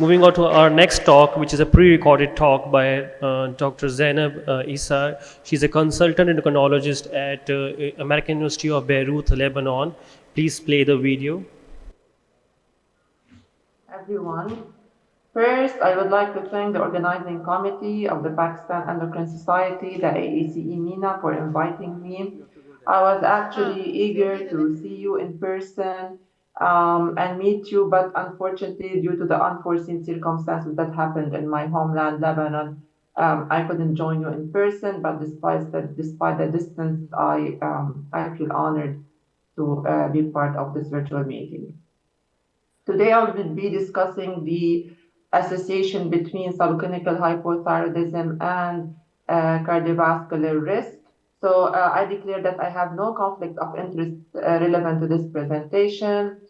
Moving on to our next talk, which is a pre-recorded talk by Dr. Zeinab Issa. She's a consultant endocrinologist at American University of Beirut, Lebanon. Please play the video. Everyone. First, I would like to thank the organizing committee of the Pakistan Endocrine Society, the AACE MENA, for inviting me. I was actually eager to see you in person and meet you, but unfortunately, due to the unforeseen circumstances that happened in my homeland, Lebanon, I couldn't join you in person. But despite the distance, I feel honored to be part of this virtual meeting. Today I will be discussing the association between subclinical hypothyroidism and cardiovascular risk. So I declare that I have no conflict of interest relevant to this presentation.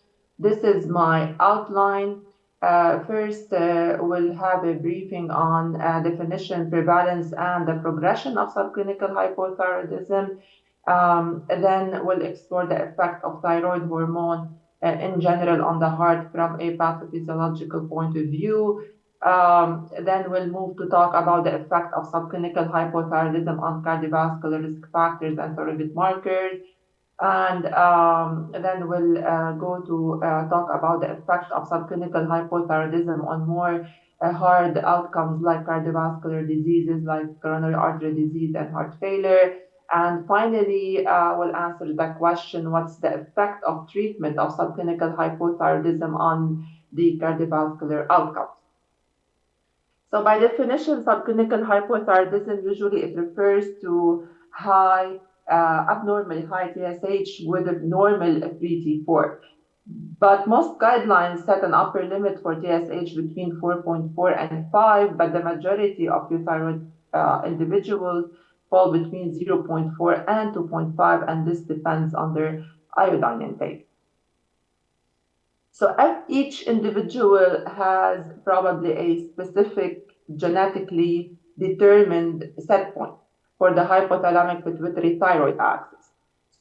This is my outline. First, we'll have a briefing on definition, prevalence, and the progression of subclinical hypothyroidism. Then we'll explore the effect of thyroid hormone in general on the heart from a pathophysiological point of view. Then we'll move to talk about the effect of subclinical hypothyroidism on cardiovascular risk factors and surrogate markers. And then we'll go to talk about the effect of subclinical hypothyroidism on more hard outcomes like cardiovascular diseases like coronary artery disease and heart failure. And finally, we'll answer the question, what's the effect of treatment of subclinical hypothyroidism on the cardiovascular outcomes? So by definition, subclinical hypothyroidism, usually it refers to abnormally high TSH with a normal free T4. But most guidelines set an upper limit for TSH between 4.4 and 5, but the majority of euthyroid individuals fall between 0.4 and 2.5, and this depends on their iodine intake. So each individual has probably a specific genetically determined set point for the hypothalamic pituitary thyroid axis.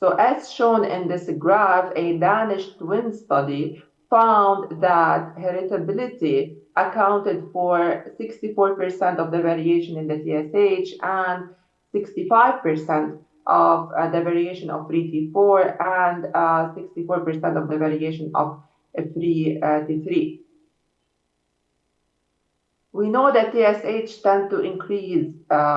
So as shown in this graph, a Danish twin study found that heritability accounted for 64% of the variation in the TSH and 65% of the variation of free T4 and 64% of the variation of free T3. We know that TSH tend to increase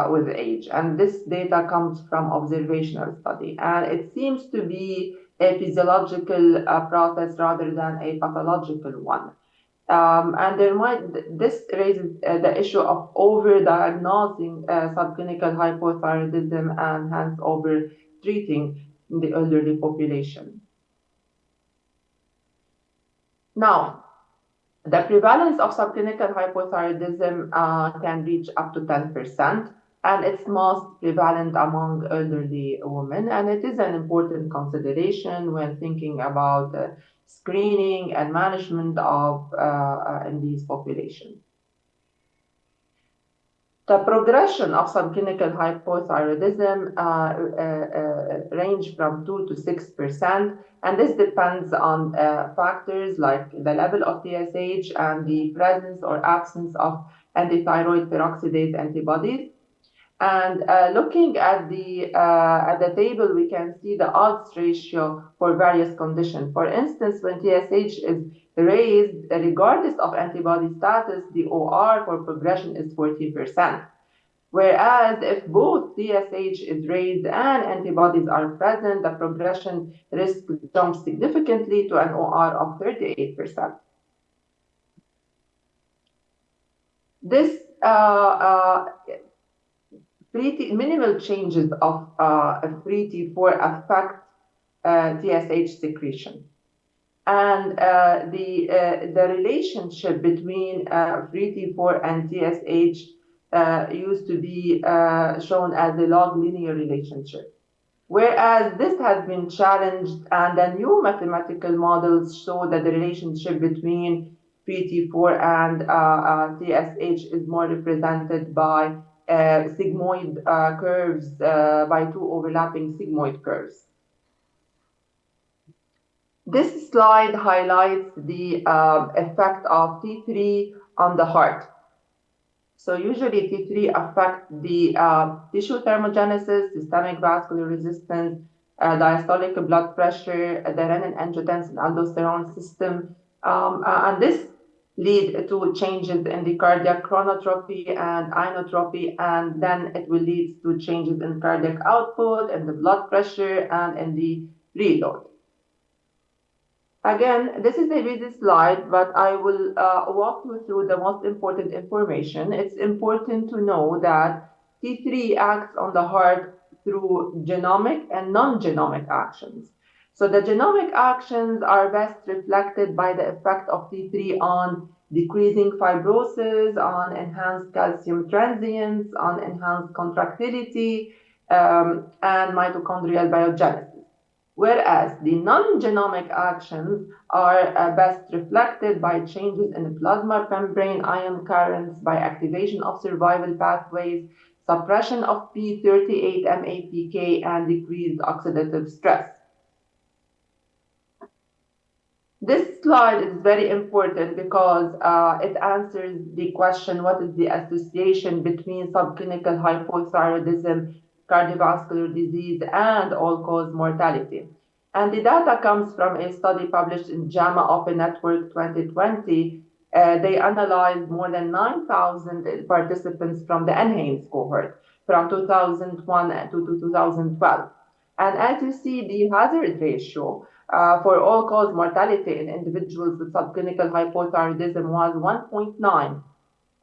with age, and this data comes from observational study, and it seems to be a physiological process rather than a pathological one. And this raises the issue of overdiagnosing subclinical hypothyroidism and hence over-treating the elderly population. Now, the prevalence of subclinical hypothyroidism can reach up to 10%, and it's most prevalent among elderly women. And it is an important consideration when thinking about screening and management of in these populations. The progression of subclinical hypothyroidism range from 2 to 6%, and this depends on factors like the level of TSH and the presence or absence of antithyroid peroxidase antibodies. And looking at the table, we can see the odds ratio for various conditions. For instance, when TSH is raised, regardless of antibody status, the OR for progression is 40%. Whereas if both TSH is raised and antibodies are present, the progression risk jumps significantly to an OR of 38%. This minimal changes of free T4 affect TSH secretion. And the relationship between free T4 and TSH used to be shown as a log linear relationship. Whereas this has been challenged, and the new mathematical models show that the relationship between free T4 and TSH is more represented by sigmoid curves, by two overlapping sigmoid curves. This slide highlights the effect of T3 on the heart. So usually T3 affect the tissue thermogenesis, systemic vascular resistance, diastolic blood pressure, the renin-angiotensin aldosterone system, and this lead to changes in the cardiac chronotropy and inotropy, and then it will lead to changes in cardiac output and the blood pressure and in the preload. Again, this is a busy slide, but I will walk you through the most important information. It's important to know that T3 acts on the heart through genomic and non-genomic actions. So the genomic actions are best reflected by the effect of T3 on decreasing fibrosis, on enhanced calcium transients, on enhanced contractility, and mitochondrial biogenesis. Whereas the non-genomic actions are best reflected by changes in the plasma membrane ion currents, by activation of survival pathways, suppression of P38 MAPK, and decreased oxidative stress. This slide is very important because it answers the question, what is the association between subclinical hypothyroidism, cardiovascular disease, and all-cause mortality? And the data comes from a study published in JAMA Open Network 2020. They analyzed more than 9,000 participants from the NHANES cohort from 2001 to 2012. And as you see, the hazard ratio for all-cause mortality in individuals with subclinical hypothyroidism was 1.9.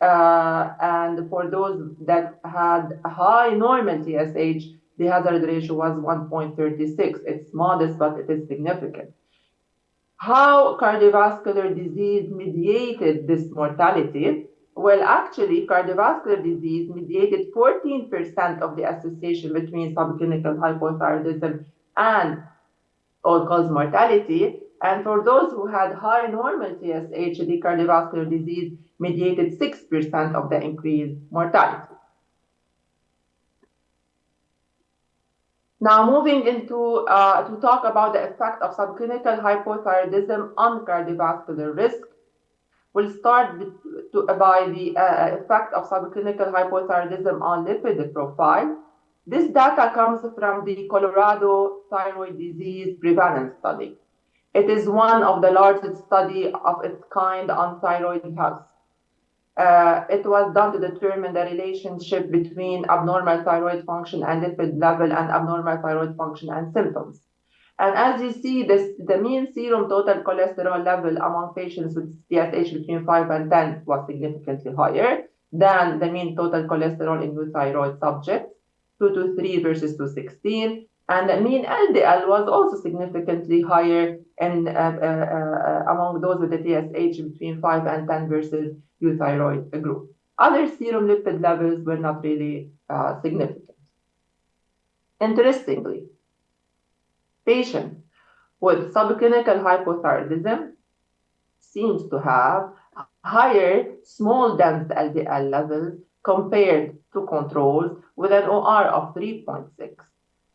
And for those that had high normal TSH, the hazard ratio was 1.36. It's modest, but it is significant. How cardiovascular disease mediated this mortality? Well, actually, cardiovascular disease mediated 14% of the association between subclinical hypothyroidism and all-cause mortality. And for those who had high normal TSH, the cardiovascular disease mediated 6% of the increased mortality. Now, moving into to talk about the effect of subclinical hypothyroidism on cardiovascular risk. We'll start by the effect of subclinical hypothyroidism on lipid profile. This data comes from the Colorado Thyroid Disease Prevalence Study. It is one of the largest studies of its kind on thyroid health. It was done to determine the relationship between abnormal thyroid function and lipid level and abnormal thyroid function and symptoms. And as you see, the mean serum total cholesterol level among patients with TSH between 5 and 10 was significantly higher than the mean total cholesterol in euthyroid subjects, 223 versus 216. And the mean LDL was also significantly higher in, among those with the TSH between 5 and 10 versus euthyroid group. Other serum lipid levels were not really significant. Interestingly, patients with subclinical hypothyroidism seems to have higher small dense LDL levels compared to controls with an OR of 3.6.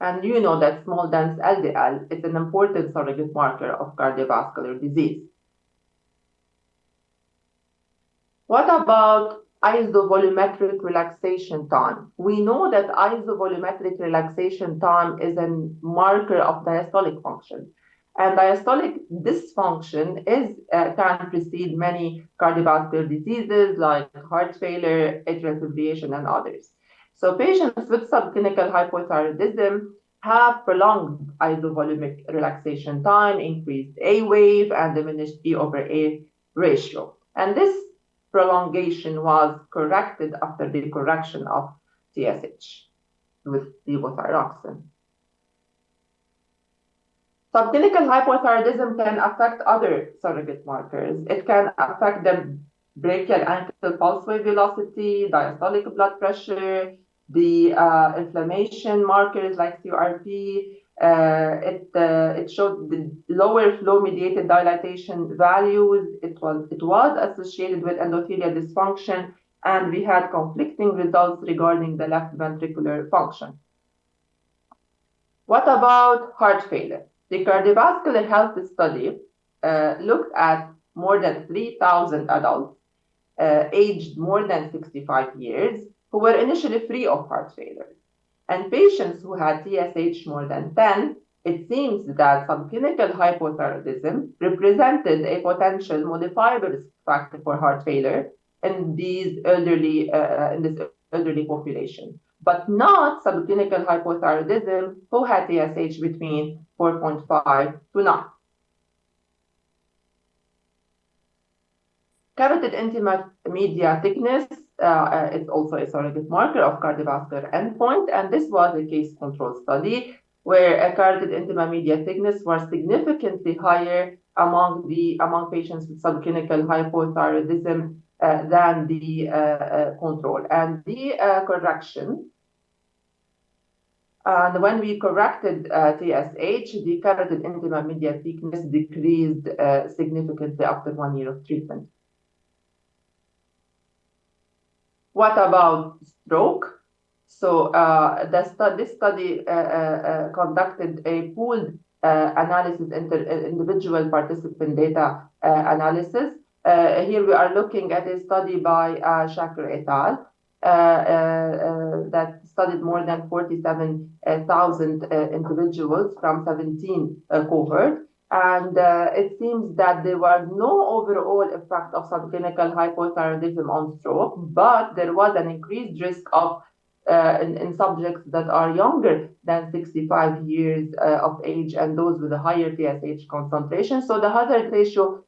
And you know that small dense LDL is an important surrogate marker of cardiovascular disease. What about isovolumetric relaxation time? We know that isovolumetric relaxation time is a marker of diastolic function. And diastolic dysfunction can precede many cardiovascular diseases like heart failure, atrial fibrillation, and others. So patients with subclinical hypothyroidism have prolonged isovolumic relaxation time, increased A wave, and diminished E over A ratio. And this prolongation was corrected after the correction of TSH with levothyroxine. Subclinical hypothyroidism can affect other surrogate markers. It can affect the brachial ankle pulse wave velocity, diastolic blood pressure, the inflammation markers like CRP. It showed the lower flow-mediated dilatation values. It was associated with endothelial dysfunction, and we had conflicting results regarding the left ventricular function. What about heart failure? The cardiovascular health study looked at more than 3,000 adults aged more than 65 years who were initially free of heart failure. And patients who had TSH more than 10, it seems that subclinical hypothyroidism represented a potential modifiable risk factor for heart failure in this elderly population, but not subclinical hypothyroidism who had TSH between 4.5 to 9. Carotid intima media thickness is also a surrogate marker of cardiovascular endpoint, and this was a case control study where a carotid intima media thickness was significantly higher among patients with subclinical hypothyroidism than the control. And the correction, and when we corrected TSH, the carotid intima media thickness decreased significantly after 1 year of treatment. What about stroke? So this study conducted a pooled analysis, individual participant data analysis. Here we are looking at a study by Shaker et al. That studied more than 47,000 individuals from 17 cohorts. And it seems that there was no overall effect of subclinical hypothyroidism on stroke, but there was an increased risk of in subjects that are younger than 65 years of age and those with a higher TSH concentration. So the hazard ratio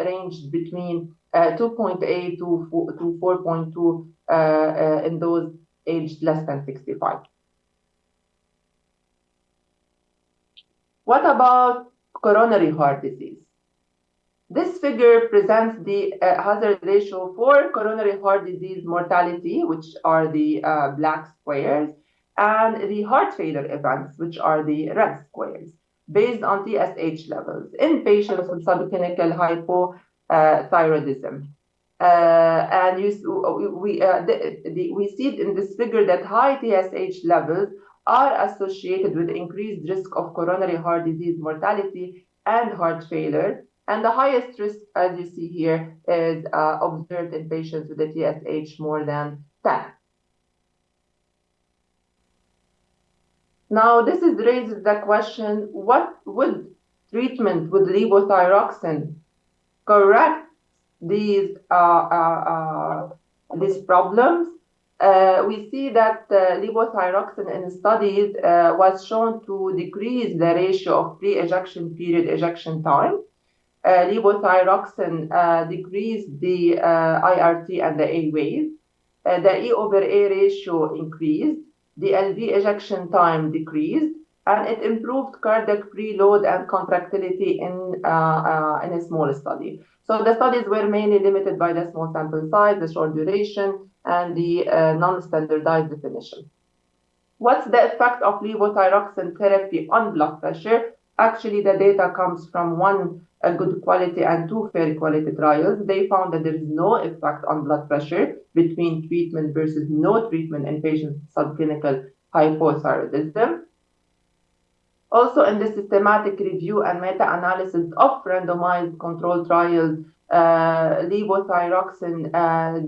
ranged between 2.8 to 4.2 in those aged less than 65. What about coronary heart disease? This figure presents the hazard ratio for coronary heart disease mortality, which are the black squares, and the heart failure events, which are the red squares, based on TSH levels in patients with subclinical hypothyroidism. And we see in this figure that high TSH levels are associated with increased risk of coronary heart disease mortality and heart failure. And the highest risk, as you see here, is observed in patients with a TSH more than 10. Now, this raises the question, what would treatment with levothyroxine correct these problems? We see that levothyroxine in studies was shown to decrease the ratio of pre-ejection period ejection time. Levothyroxine decreased the IRT and the A wave. The E over A ratio increased. The LV ejection time decreased, and it improved cardiac preload and contractility in a small study. So the studies were mainly limited by the small sample size, the short duration, and the non-standardized definition. What's the effect of levothyroxine therapy on blood pressure? Actually, the data comes from one good quality and two fair quality trials. They found that there is no effect on blood pressure between treatment versus no treatment in patients with subclinical hypothyroidism. Also, in the systematic review and meta-analysis of randomized control trials, levothyroxine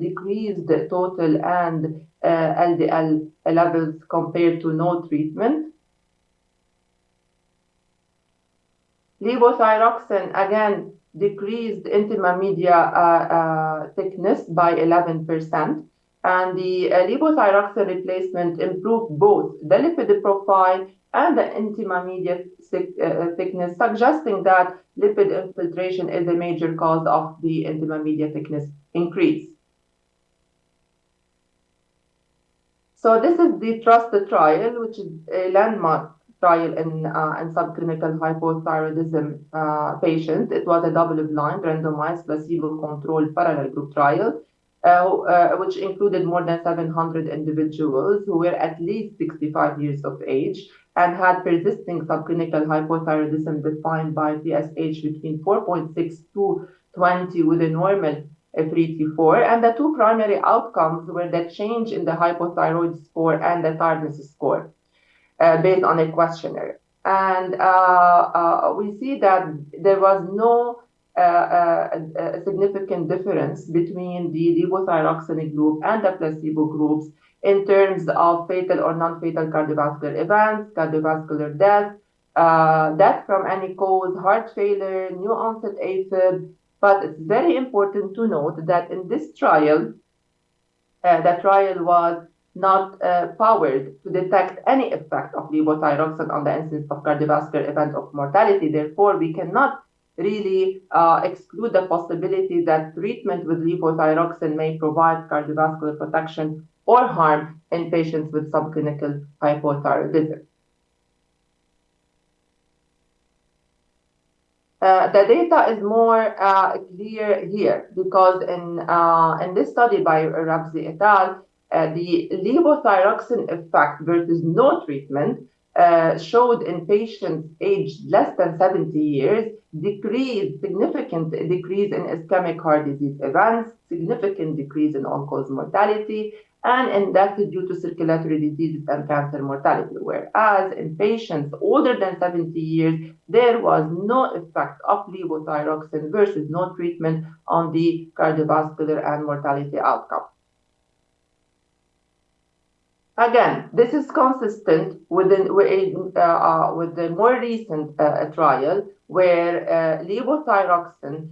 decreased total and LDL levels compared to no treatment. Levothyroxine again decreased intima media thickness by 11%, and the levothyroxine replacement improved both the lipid profile and the intima media thickness, suggesting that lipid infiltration is a major cause of the intima media thickness increase. So this is the TRUST trial, which is a landmark trial in subclinical hypothyroidism patients. It was a double-blind, randomized, placebo-controlled parallel group trial, which included more than 700 individuals who were at least 65 years of age and had persisting subclinical hypothyroidism defined by TSH between 4.6 to 20 with a normal 3 to 4. And the two primary outcomes were the change in the hypothyroid score and the tiredness score based on a questionnaire. And we see that there was no a significant difference between the levothyroxine group and the placebo groups in terms of fatal or non-fatal cardiovascular events, cardiovascular death, death from any cause, heart failure, new onset AFib. But it's very important to note that in this trial, the trial was not powered to detect any effect of levothyroxine on the incidence of cardiovascular event of mortality. Therefore, we cannot really exclude the possibility that treatment with levothyroxine may provide cardiovascular protection or harm in patients with subclinical hypothyroidism. The data is more clear here because in this study by Rabzi et al., the levothyroxine effect versus no treatment showed in patients aged less than 70 years significant decrease in ischemic heart disease events, significant decrease in all-cause mortality, and in death due to circulatory diseases and cancer mortality. Whereas in patients older than 70 years, there was no effect of levothyroxine versus no treatment on the cardiovascular and mortality outcome. Again, this is consistent with the more recent trial where levothyroxine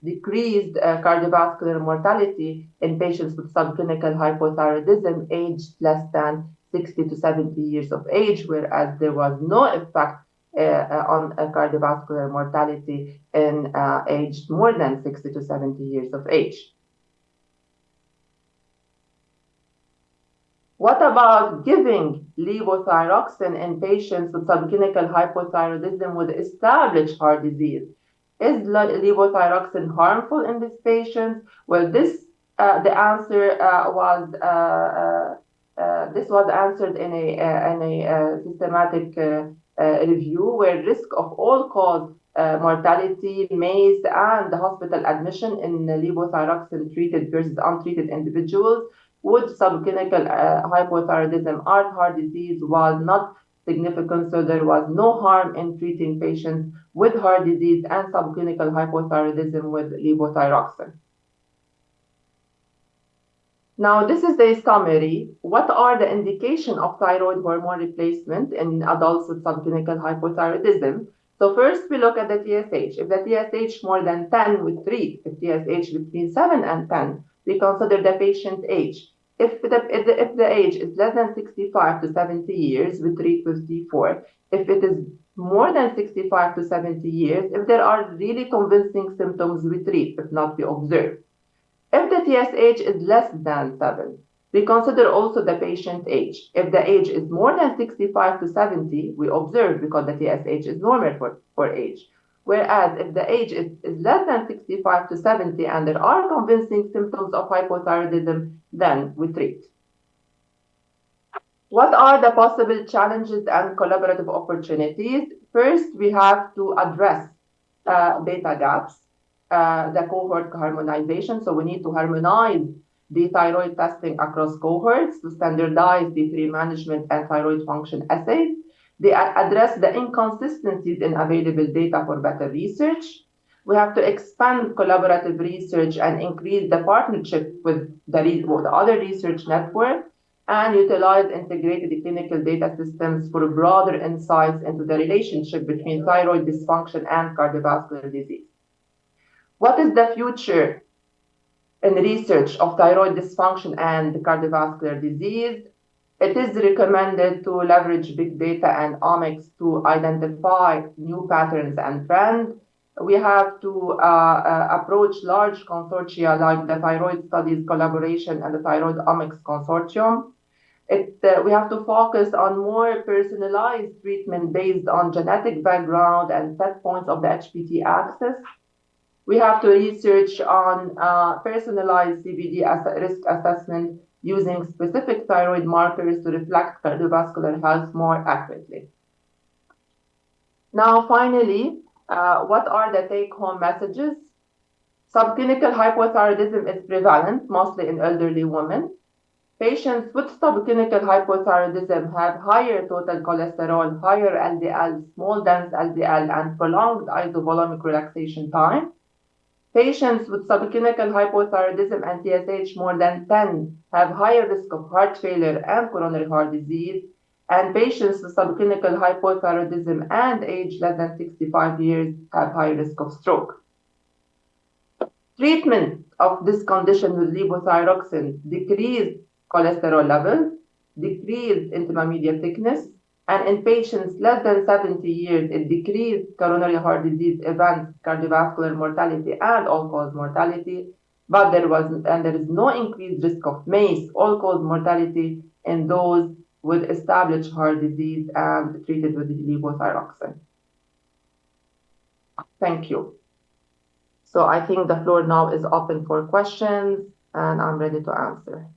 decreased cardiovascular mortality in patients with subclinical hypothyroidism aged less than 60 to 70 years of age, whereas there was no effect on cardiovascular mortality in aged more than 60 to 70 years of age. What about giving levothyroxine in patients with subclinical hypothyroidism with established heart disease? Is levothyroxine harmful in these patients? Well, the answer this was answered in a systematic review where risk of all-cause mortality, MACE, and hospital admission in levothyroxine-treated versus untreated individuals with subclinical hypothyroidism or heart disease was not significant, so there was no harm in treating patients with heart disease and subclinical hypothyroidism with levothyroxine. Now, this is the summary. What are the indications of thyroid hormone replacement in adults with subclinical hypothyroidism? So first, we look at the TSH. If the TSH more than 10, we treat. If TSH between 7 and 10, we consider the patient age. If the age is less than 65 to 70 years, we treat with T4. If it is more than 65 to 70 years, if there are really convincing symptoms, we treat. If not, we observe. If the TSH is less than 7, we consider also the patient age. If the age is more than 65 to 70, we observe because the TSH is normal for age. Whereas if the age is less than 65 to 70 and there are convincing symptoms of hypothyroidism, then we treat. What are the possible challenges and collaborative opportunities? First, we have to address data gaps, the cohort harmonization. So we need to harmonize the thyroid testing across cohorts to standardize the T3 management and thyroid function assays. They address the inconsistencies in available data for better research. We have to expand collaborative research and increase the partnership with the other research network and utilize integrated clinical data systems for broader insights into the relationship between thyroid dysfunction and cardiovascular disease. What is the future in research of thyroid dysfunction and cardiovascular disease? It is recommended to leverage big data and omics to identify new patterns and trends. We have to approach large consortia like the Thyroid Studies Collaboration and the Thyroid Omics Consortium. We have to focus on more personalized treatment based on genetic background and set points of the HPT axis. We have to research on personalized CVD risk assessment using specific thyroid markers to reflect cardiovascular health more accurately. Now, finally, what are the take-home messages? Subclinical hypothyroidism is prevalent, mostly in elderly women. Patients with subclinical hypothyroidism have higher total cholesterol, higher LDL, small dense LDL, and prolonged isovolumic relaxation time. Patients with subclinical hypothyroidism and TSH more than 10 have higher risk of heart failure and coronary heart disease, and patients with subclinical hypothyroidism and age less than 65 years have high risk of stroke. Treatment of this condition with levothyroxine decreased cholesterol levels, decreased intermediate thickness, and in patients less than 70 years, it decreased coronary heart disease events, cardiovascular mortality, and all-cause mortality. But there is no increased risk of MACE, all-cause mortality, in those with established heart disease and treated with levothyroxine. Thank you. So I think the floor now is open for questions, and I'm ready to answer.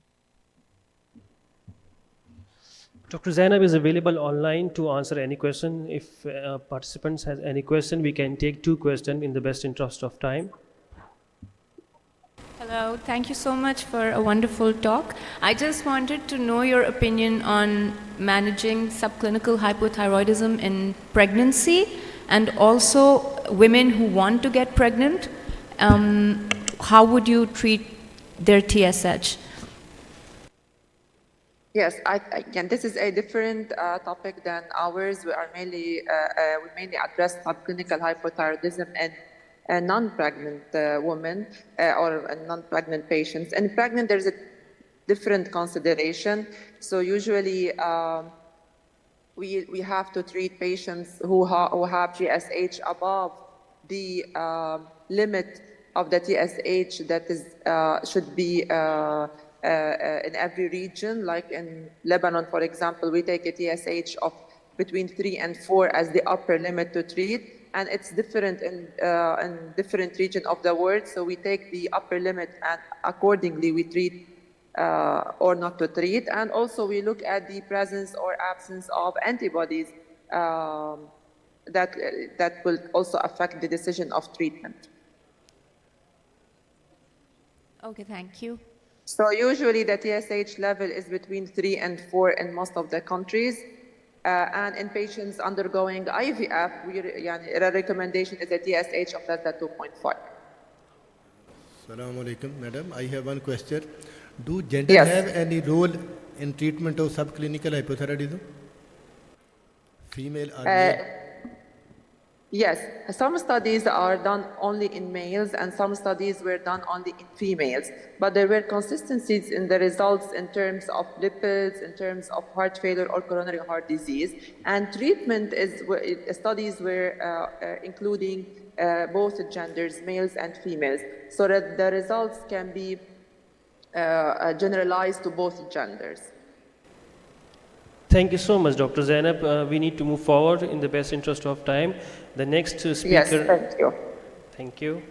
Dr. Zeinab is available online to answer any question. If participants has any question, we can take 2 questions in the best interest of time. Hello, thank you so much for a wonderful talk. I just wanted to know your opinion on managing subclinical hypothyroidism in pregnancy and also women who want to get pregnant. How would you treat their TSH? Yes, again, this is a different topic than ours. We mainly address subclinical hypothyroidism and non-pregnant women or non-pregnant patients. And pregnant, there's a different consideration. So usually we have to treat patients who have TSH above the limit of the TSH that is should be in every region. Like in Lebanon, for example, we take a TSH of between 3 and 4 as the upper limit to treat, and it's different in different region of the world. So we take the upper limit, and accordingly we treat or not to treat. And also we look at the presence or absence of antibodies that will also affect the decision of treatment. Okay, thank you. So usually the TSH level is between 3 and 4 in most of the countries. And in patients undergoing IVF, the recommendation is a TSH of less than 2.5. Assalamu alaikum, madam. I have one question. Do gender have any role in treatment of subclinical hypothyroidism? Female or male? Yes, some studies are done only in males and some studies were done only in females, but there were consistencies in the results in terms of lipids, in terms of heart failure or coronary heart disease, and treatment studies were including both genders, males and females, so that the results can be generalized to both genders. Thank you so much, Dr. Zeinab. We need to move forward in the best interest of time. The next speaker. Yes, thank you. Thank you.